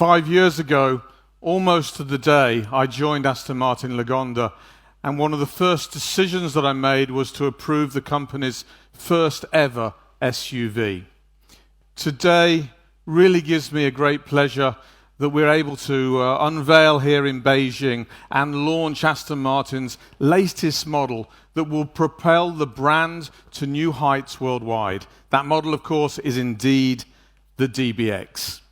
5 years ago, almost to the day, I joined Aston Martin Lagonda, and one of the first decisions that I made was to approve the company's first ever SUV. Today really gives me a great pleasure that we're able to unveil here in Beijing and launch Aston Martin's latest model that will propel the brand to new heights worldwide. That model, of course, is indeed the DBX.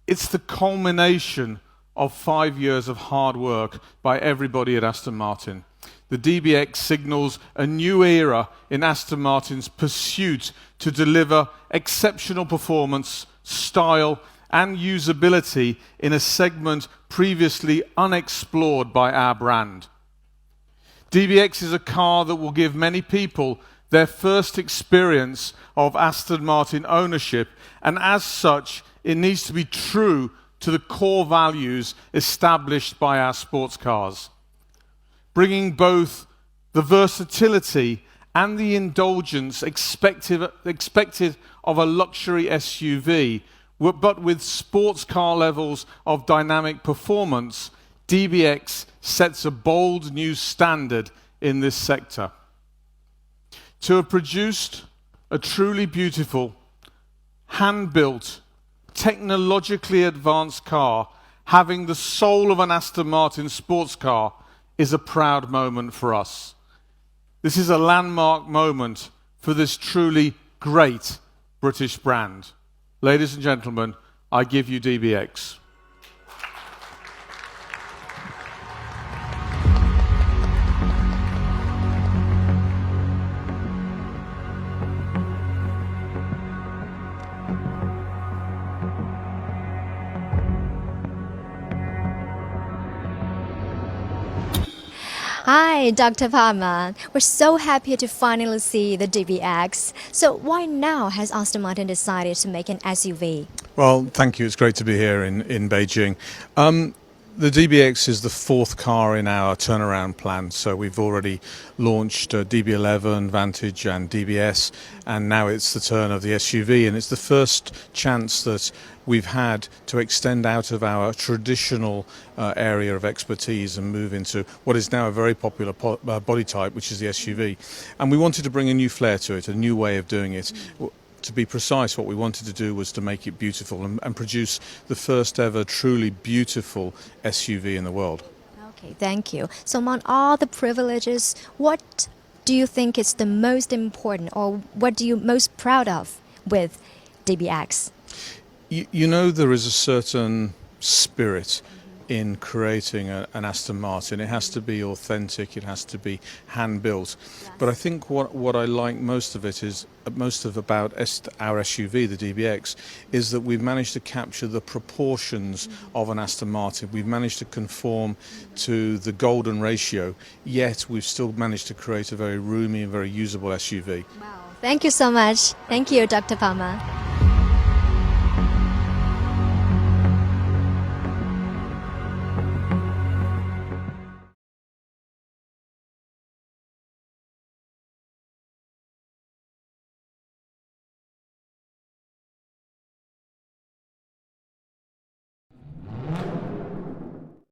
It's the culmination of 5 years of hard work by everybody at Aston Martin. The DBX signals a new era in Aston Martin's pursuit to deliver exceptional performance, style, and usability in a segment previously unexplored by our brand. DBX is a car that will give many people their first experience of Aston Martin ownership, and as such, it needs to be true to the core values established by our sports cars, bringing both the versatility and the indulgence expected of a luxury SUV, but with sports car levels of dynamic performance. DBX sets a bold new standard in this sector. To have produced a truly beautiful, hand-built, technologically advanced car, having the soul of an Aston Martin sports car, is a proud moment for us. This is a landmark moment for this truly great British brand. Ladies and gentlemen, I give you DBX. Hi, Dr. Palmer. We're so happy to finally see the DBX. So why now has Aston Martin decided to make an SUV? Well, thank you. It's great to be here in Beijing. The DBX is the fourth car in our turnaround plan. So we've already launched DB11, Vantage and DBS, and now it's the turn of the SUV, and it's the first chance that we've had to extend out of our traditional area of expertise and move into what is now a very popular body type, which is the SUV. And we wanted to bring a new flair to it, a new way of doing it. To be precise, what we wanted to do was to make it beautiful and produce the first ever truly beautiful SUV in the world. Okay, thank you. So among all the privileges, what do you think is the most important, or what do you most proud of with DBX? You know, there is a certain spirit in creating an Aston Martin. It has to be authentic, it has to be hand-built. Yes. But I think what I like most of it is, about our SUV, the DBX, is that we've managed to capture the proportions of an Aston Martin. We've managed to conform to the golden ratio, yet we've still managed to create a very roomy and very usable SUV. Wow. Thank you so much. Thank you, Dr. Palmer.